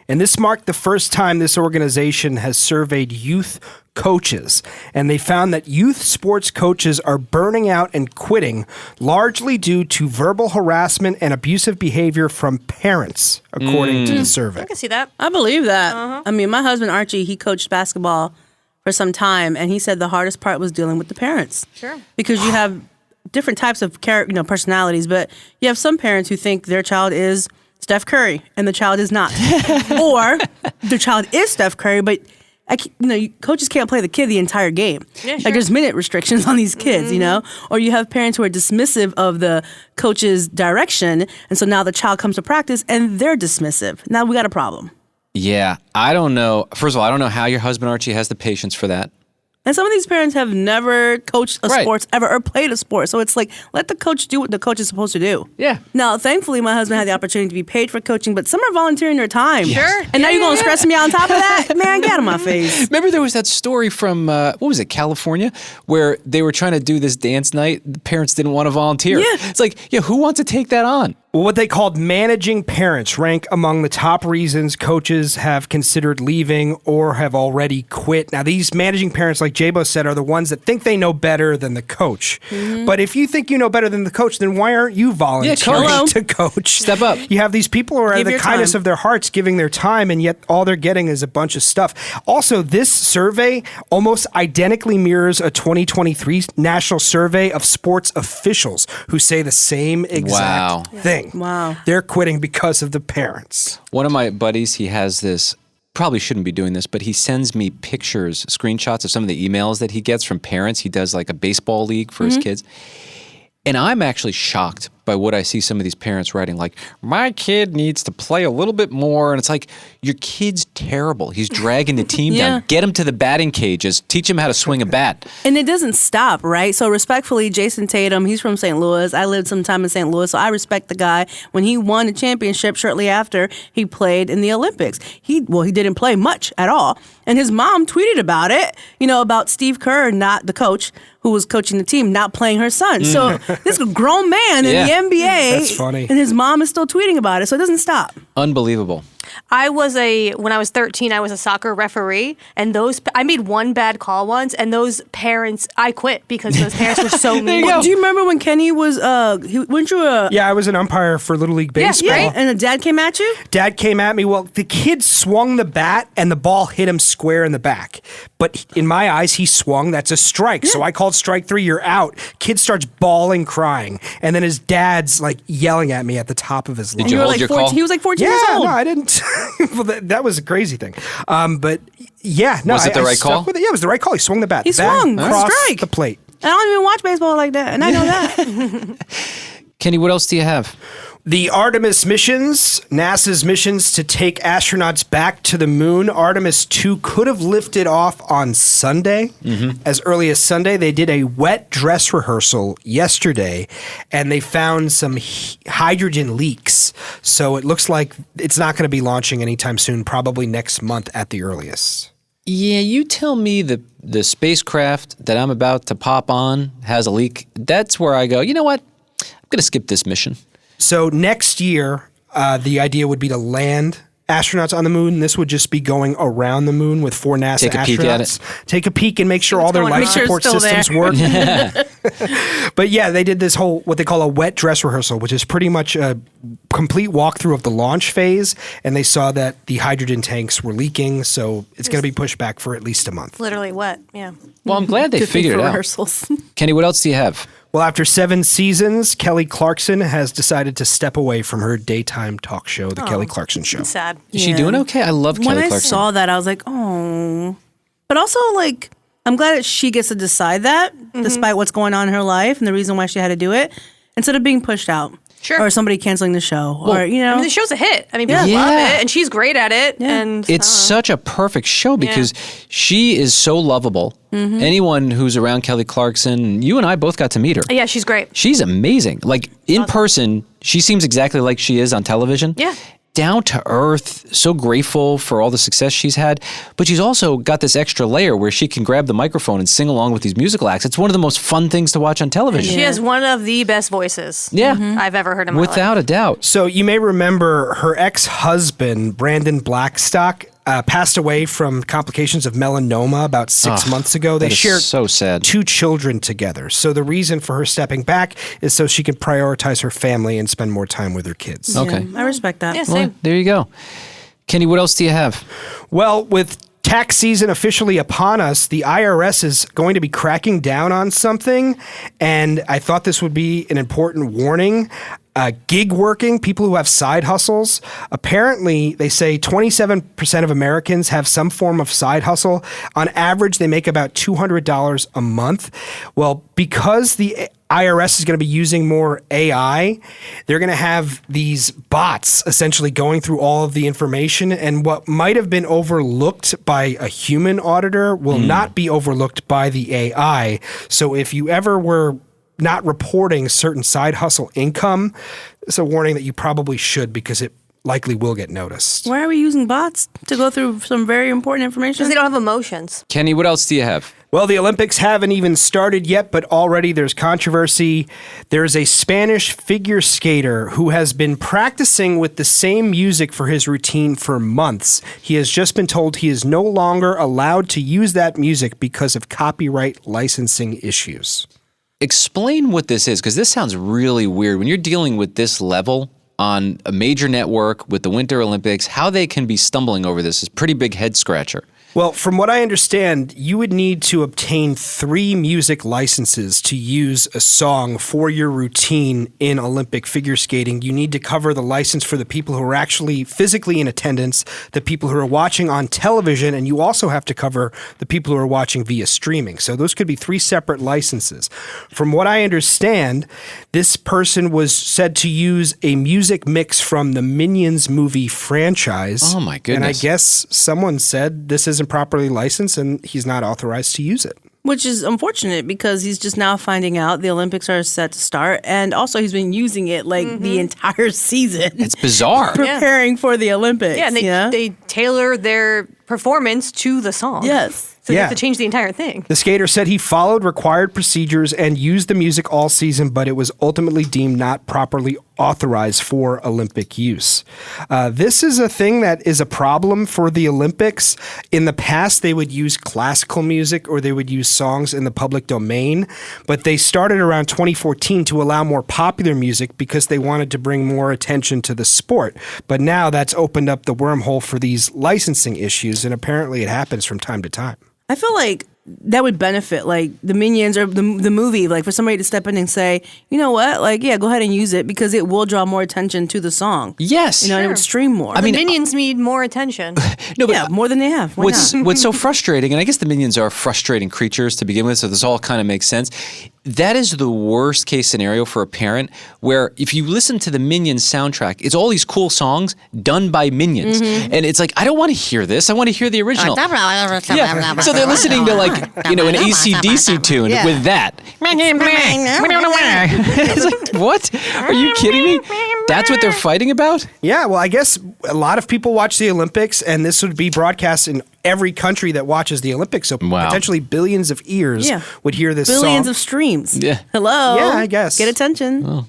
and this marked the first time this organization has surveyed youth coaches. And they found that youth sports coaches are burning out and quitting largely due to verbal harassment and abusive behavior from parents, according to the survey.
I can see that.
I believe that. I mean, my husband, Archie, he coached basketball for some time, and he said the hardest part was dealing with the parents.
Sure.
Because you have different types of personalities, but you have some parents who think their child is Steph Curry, and the child is not. Or the child is Steph Curry, but coaches can't play the kid the entire game.
Yeah, sure.
Like there's minute restrictions on these kids, you know? Or you have parents who are dismissive of the coach's direction, and so now the child comes to practice and they're dismissive. Now we got a problem.
Yeah, I don't know. First of all, I don't know how your husband, Archie, has the patience for that.
And some of these parents have never coached a sports ever or played a sport. So it's like, let the coach do what the coach is supposed to do.
Yeah.
Now, thankfully, my husband had the opportunity to be paid for coaching, but some are volunteering their time.
Sure.
And now you're going to stress me out on top of that? Man, get out of my face.
Remember there was that story from, what was it, California, where they were trying to do this dance night. The parents didn't want to volunteer.
Yeah.
It's like, who wants to take that on?
Well, what they called managing parents rank among the top reasons coaches have considered leaving or have already quit. Now, these managing parents, like J-Bo said, are the ones that think they know better than the coach. But if you think you know better than the coach, then why aren't you volunteering to coach?
Step up.
You have these people who are
Give
the
your
kindness
time.
of their hearts giving their time, and yet all they're getting is a bunch of stuff. Also, this survey almost identically mirrors a 2023 national survey of sports officials who say the same exact thing.
Wow.
They're quitting because of the parents.
One of my buddies, he has this, probably shouldn't be doing this, but he sends me pictures, screenshots of some of the emails that he gets from parents. He does like a baseball league for his kids. And I'm actually shocked by what I see some of these parents writing, like, my kid needs to play a little bit more. And it's like, your kid's terrible. He's dragging the team down. Get him to the batting cages. Teach him how to swing a bat.
And it doesn't stop, right? So respectfully, Jason Tatum, he's from St. Louis. I lived some time in St. Louis, so I respect the guy. When he won a championship shortly after, he played in the Olympics. He didn't play much at all. And his mom tweeted about it, about Steve Kerr, not the coach, who was coaching the team, not playing her son. So this grown man in the NBA.
That's funny.
And his mom is still tweeting about it, so it doesn't stop.
Unbelievable.
When I was 13, I was a soccer referee, and I made one bad call once, and those parents, I quit because those parents were so mean.
Do you remember when Kenny was, weren't you
Yeah, I was an umpire for Little League Baseball.
Yeah, and the dad came at you?
Dad came at me. Well, the kid swung the bat, and the ball hit him square in the back. But in my eyes, he swung. That's a strike. So I called strike 3, you're out. Kid starts bawling, crying. And then his dad's like yelling at me at the top of his lungs.
Did you hold your call?
He was like 14 years old.
No, I didn't. Well, that was a crazy thing. But yeah, no.
Was it the right
stuck
call?
with it. Yeah, it was the right call. He swung the bat.
He swung.
Across
Strike.
the plate.
I don't even watch baseball like that, and I know that.
Kenny, what else do you have?
The Artemis missions, NASA's missions to take astronauts back to the moon. Artemis 2 could have lifted off on Sunday. As early as Sunday, they did a wet dress rehearsal yesterday, and they found some hydrogen leaks. So it looks like it's not going to be launching anytime soon, probably next month at the earliest.
Yeah, you tell me the spacecraft that I'm about to pop on has a leak. That's where I go, you know what? I'm going to skip this mission.
So next year, the idea would be to land astronauts on the moon. This would just be going around the moon with 4 NASA
Take a
astronauts.
peek at it.
Take a peek and make sure all their life support systems work. But yeah, they did this whole, what they call a wet dress rehearsal, which is pretty much a complete walkthrough of the launch phase. And they saw that the hydrogen tanks were leaking. So it's going to be pushed back for at least a month.
Literally wet, yeah.
Well, I'm glad they figured it out.
Rehearsals.
Kenny, what else do you have?
Well, after 7 seasons, Kelly Clarkson has decided to step away from her daytime talk show, The Kelly Clarkson Show.
Sad.
Is she doing okay? I love Kelly
When
Clarkson.
I saw that, I was like, oh. But also, like, I'm glad that she gets to decide that, despite what's going on in her life and the reason why she had to do it, instead of being pushed out.
Sure.
Or somebody canceling the show. Or, you know.
I mean, the show's a hit. I mean, people love it, and she's great at it. Yeah. And
It's such a perfect show because she is so lovable. Anyone who's around Kelly Clarkson, you and I both got to meet her.
Yeah, she's great.
She's amazing. Like in person, she seems exactly like she is on television.
Yeah.
Down to earth, so grateful for all the success she's had. But she's also got this extra layer where she can grab the microphone and sing along with these musical acts. It's one of the most fun things to watch on television.
She has one of the best voices I've ever heard in my life.
Without a doubt.
So you may remember her ex-husband, Brandon Blackstock, passed away from complications of melanoma about 6 months ago. They shared
so sad.
2 children together. So the reason for her stepping back is so she can prioritize her family and spend more time with her kids.
Okay.
I respect that.
Yeah, same.
Well, there you go. Kenny, what else do you have?
Well, with tax season officially upon us, the IRS is going to be cracking down on something, and I thought this would be an important warning. Gig working, people who have side hustles. Apparently, they say 27% of Americans have some form of side hustle. On average, they make about $200 a month. Well, because the IRS is going to be using more AI, they're going to have these bots essentially going through all of the information, and what might have been overlooked by a human auditor will not be overlooked by the AI. So if you ever were not reporting certain side hustle income, it's a warning that you probably should, because it likely will get noticed.
Why are we using bots to go through some very important information?
Because they don't have emotions.
Kenny, what else do you have?
Well, the Olympics haven't even started yet, but already there's controversy. There's a Spanish figure skater who has been practicing with the same music for his routine for months. He has just been told he is no longer allowed to use that music because of copyright licensing issues.
Explain what this is, because this sounds really weird. When you're dealing with this level on a major network with the Winter Olympics, how they can be stumbling over this is a pretty big head scratcher.
Well, from what I understand, you would need to obtain 3 music licenses to use a song for your routine in Olympic figure skating. You need to cover the license for the people who are actually physically in attendance, the people who are watching on television, and you also have to cover the people who are watching via streaming. So those could be 3 separate licenses. From what I understand, this person was said to use a music mix from the Minions movie franchise.
Oh my goodness.
And I guess someone said this isn't properly licensed and he's not authorized to use it.
Which is unfortunate, because he's just now finding out the Olympics are set to start, and also he's been using it like the entire season.
It's bizarre.
Preparing for the Olympics.
Yeah, and they tailor their performance to the song.
Yes.
So they have to change the entire thing.
The skater said he followed required procedures and used the music all season, but it was ultimately deemed not properly authorized for Olympic use. This is a thing that is a problem for the Olympics. In the past, they would use classical music or they would use songs in the public domain, but they started around 2014 to allow more popular music because they wanted to bring more attention to the sport. But now that's opened up the wormhole for these licensing issues, and apparently it happens from time to time.
I feel like that would benefit, like, the Minions or the movie, like, for somebody to step in and say, you know what, like, yeah, go ahead and use it because it will draw more attention to the song.
Yes.
You know, and it would stream more.
I mean, Minions need more attention.
No, but
yeah, more than they have. Why
What's
not?
so frustrating, and I guess the Minions are frustrating creatures to begin with, so this all kind of makes sense. That is the worst case scenario for a parent, where if you listen to the Minions soundtrack, it's all these cool songs done by Minions.
Mm-hmm.
And it's like, I don't want to hear this. I want to hear the original. Yeah. So they're listening to, like, you know, an AC/DC tune with that. It's like, what? Are you kidding me? That's what they're fighting about?
Yeah, well, I guess a lot of people watch the Olympics, and this would be broadcast in every country that watches the Olympics. So potentially billions of ears would hear this
Billions
song.
of streams.
Yeah.
Hello.
Yeah, I guess.
Get attention.
Well,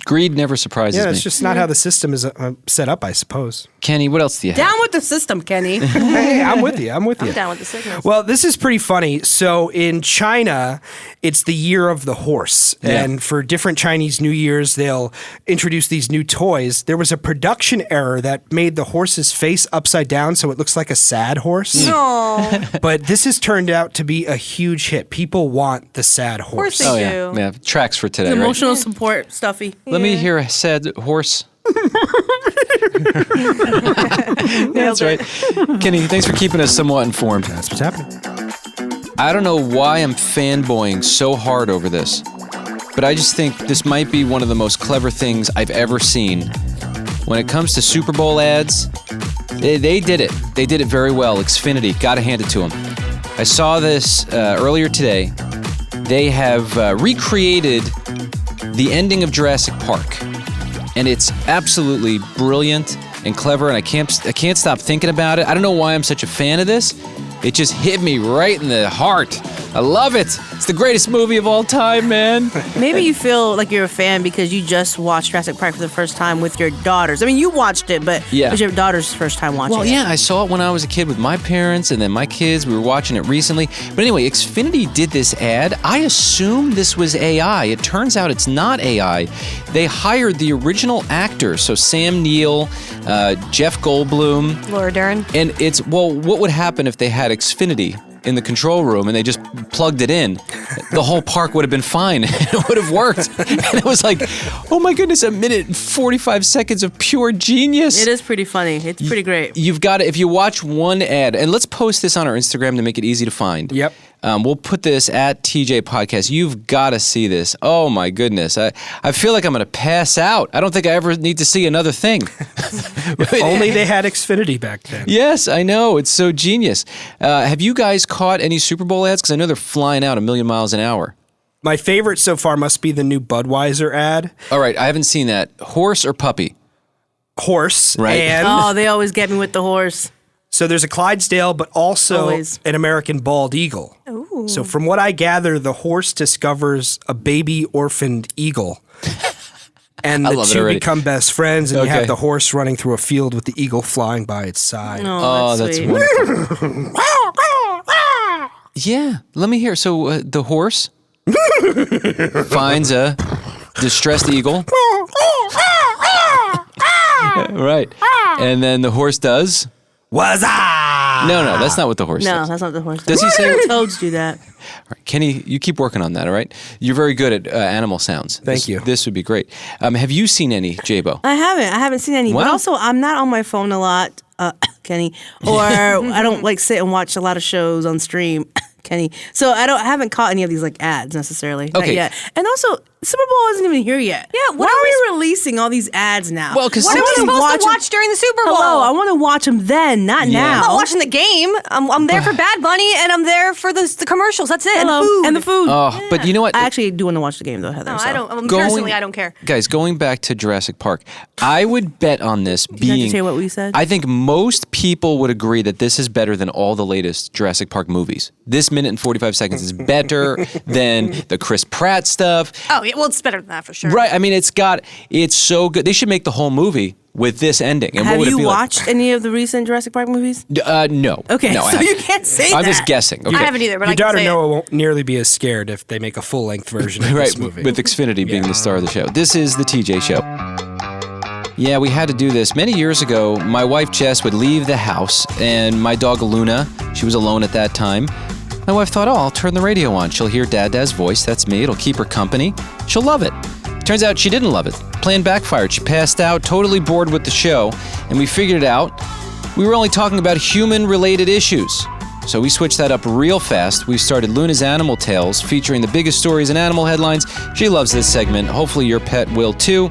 greed never surprises
Yeah,
me.
it's just not how the system is set up, I suppose.
Kenny, what else do you have?
Down with the system, Kenny.
Hey, I'm with you. I'm
down with the sickness.
Well, this is pretty funny. So in China, it's the year of the horse.
Yeah.
And for different Chinese New Years, they'll introduce these new toys. There was a production error that made the horse's face upside down so it looks like a sad horse.
No.
But this has turned out to be a huge hit. People want the sad horse.
Of course they do.
Yeah, tracks for today, right?
Emotional support stuffy.
Let me hear a sad horse. That's right. Kenny, thanks for keeping us somewhat informed.
That's what's happening.
I don't know why I'm fanboying so hard over this, but I just think this might be one of the most clever things I've ever seen. When it comes to Super Bowl ads, they did it. They did it very well. Xfinity, gotta hand it to them. I saw this earlier today. They have recreated the ending of Jurassic Park, and it's absolutely brilliant and clever, and I can't stop thinking about it. I don't know why I'm such a fan of this. It just hit me right in the heart. I love it. It's the greatest movie of all time, man.
Maybe you feel like you're a fan because you just watched Jurassic Park for the first time with your daughters. I mean, you watched it, but it was your daughter's first time watching it.
Well, yeah, I saw it when I was a kid with my parents, and then my kids, we were watching it recently. But anyway, Xfinity did this ad. I assumed this was AI. It turns out it's not AI. They hired the original actors, so Sam Neill, Jeff Goldblum.
Laura Dern.
And it's, well, what would happen if they had Xfinity in the control room and they just plugged it in? The whole park would have been fine. It would have worked. And it was like, oh my goodness, a minute and 45 seconds of pure genius.
It is pretty funny. It's pretty great.
You've got to, if you watch one ad, and let's post this on our Instagram to make it easy to find.
Yep.
We'll put this at TJ Podcast. You've got to see this. Oh my goodness. I feel like I'm going to pass out. I don't think I ever need to see another thing.
If only they had Xfinity back then.
Yes, I know. It's so genius. Have you guys caught any Super Bowl ads? Because I know they're flying out 1,000,000 miles an hour.
My favorite so far must be the new Budweiser ad.
All right, I haven't seen that. Horse or puppy?
Horse.
Right.
And
they always get me with the horse.
So there's a Clydesdale, but also
Always.
an American bald eagle.
Ooh.
So from what I gather, the horse discovers a baby orphaned eagle. And
I
the
love it
two
already.
become best friends, and you
Okay.
have the horse running through a field with the eagle flying by its side.
Oh, that's
sweet.
wonderful. Yeah, let me hear. So the horse finds a distressed eagle. Right. And then the horse does?
Wazza!
No, that's not what the horse
No,
does.
that's not the horse.
Does he say-
Toads do that?
All right, Kenny, you keep working on that, all right? You're very good at animal sounds.
Thank you.
This would be great. Have you seen any, J-Bo?
I haven't seen any. But
Wow.
also, I'm not on my phone a lot, Kenny, or I don't like sit and watch a lot of shows on stream, Kenny. So I haven't caught any of these like ads necessarily. Not
Okay.
yet. And also, Super Bowl isn't even here yet.
Yeah,
Why are we releasing all these ads now?
Well, 'cause
What are we supposed to watch during the Super Bowl?
Hello, I want to watch them then, not
Yeah.
I'm
now.
not watching the game. I'm there for Bad Bunny, and I'm there for the commercials. That's it.
Hello.
And the food.
Oh, but you know what?
I actually do want to watch the game though, Heather.
No,
so.
I don't.
Going-
Personally, I don't care.
Guys, going back to Jurassic Park, I would bet on this
Can I
being...
just hear what we said?
I think most people would agree that this is better than all the latest Jurassic Park movies. This minute and 45 seconds is better than the Chris Pratt stuff.
Oh, yeah, well, it's better than that for sure.
Right. I mean, it's so good. They should make the whole movie with this ending. And
Have
what would
you
it be
watched any of the recent Jurassic Park movies?
No.
Okay,
no,
so you can't say
I'm
that.
just guessing. Okay.
I haven't either, but
Your
I can
daughter
say
Noah won't nearly be as scared if they make a full-length version of
right,
this movie.
with Xfinity being the star of the show. This is the TJ Show. Yeah, we had to do this. Many years ago, my wife Jess would leave the house, and my dog Luna, she was alone at that time. My wife thought, I'll turn the radio on. She'll hear Dad's voice. That's me. It'll keep her company. She'll love it. Turns out she didn't love it. Plan backfired. She passed out, totally bored with the show, and we figured it out. We were only talking about human-related issues. So we switched that up real fast. We started Luna's Animal Tales, featuring the biggest stories and animal headlines. She loves this segment. Hopefully your pet will too.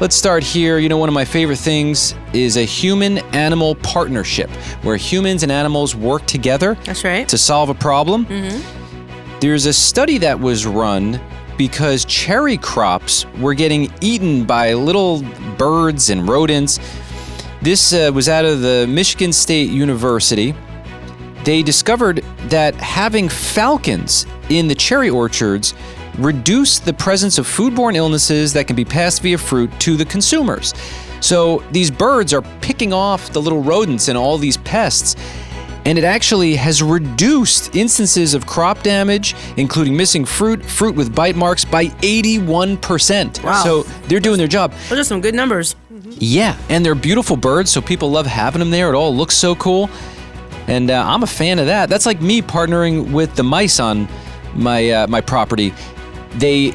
Let's start here. You know, one of my favorite things is a human-animal partnership, where humans and animals work together.
That's right.
To solve a problem.
Mm-hmm.
There's a study that was run because cherry crops were getting eaten by little birds and rodents. This was out of the Michigan State University. They discovered that having falcons in the cherry orchards reduced the presence of foodborne illnesses that can be passed via fruit to the consumers. So these birds are picking off the little rodents and all these pests, and it actually has reduced instances of crop damage, including missing fruit with bite marks, by 81%.
Wow.
So they're doing their job.
Those are some good numbers.
Yeah, and they're beautiful birds, so people love having them there. It all looks so cool. And I'm a fan of that. That's like me partnering with the mice on my property. They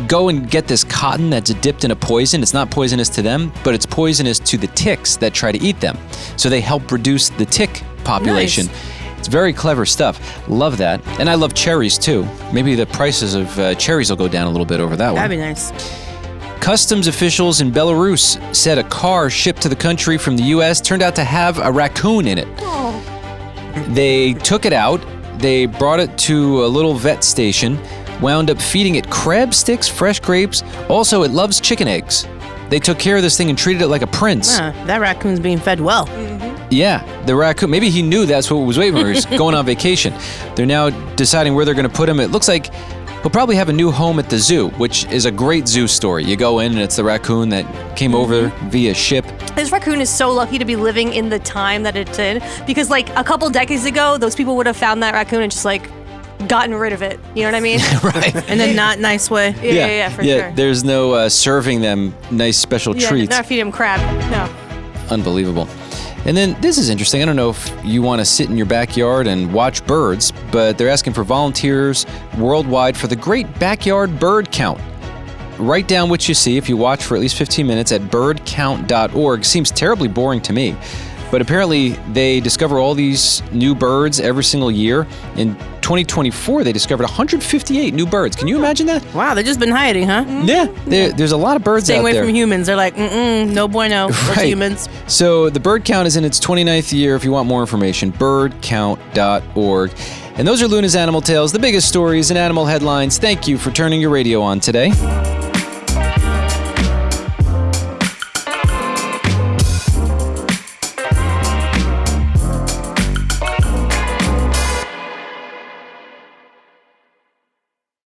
go and get this cotton that's dipped in a poison. It's not poisonous to them, but it's poisonous to the ticks that try to eat them. So they help reduce the tick population.
Nice.
It's very clever stuff. Love that. And I love cherries too. Maybe the prices of cherries will go down a little bit over that one.
That'd be nice.
Customs officials in Belarus said a car shipped to the country from the U.S. turned out to have a raccoon in it.
Oh.
They took it out. They brought it to a little vet station, wound up feeding it crab sticks, fresh grapes. Also, it loves chicken eggs. They took care of this thing and treated it like a prince.
That raccoon's being fed well.
Yeah, the raccoon. Maybe he knew that's what was waiting for him. He was going on vacation. They're now deciding where they're going to put him. It looks like he'll probably have a new home at the zoo, which is a great zoo story. You go in and it's the raccoon that came over via ship.
This raccoon is so lucky to be living in the time that it's in, because like a couple decades ago, those people would have found that raccoon and just like gotten rid of it. You know what I mean?
Right.
In a not nice way.
Yeah, for sure.
There's no serving them nice special treats.
Not feed him crab. No.
Unbelievable. And then this is interesting. I don't know if you want to sit in your backyard and watch birds, but they're asking for volunteers worldwide for the Great Backyard Bird Count. Write down what you see if you watch for at least 15 minutes at birdcount.org. Seems terribly boring to me, but apparently they discover all these new birds every single year. In 2024, they discovered 158 new birds. Can you imagine that?
Wow, they've just been hiding, huh?
Yeah, there's a lot of birds
Staying
out
away
there.
from humans. They're like, no bueno with
Right.
humans.
So the bird count is in its 29th year. If you want more information, birdcount.org. And those are Luna's Animal Tales, the biggest stories and animal headlines. Thank you for turning your radio on today.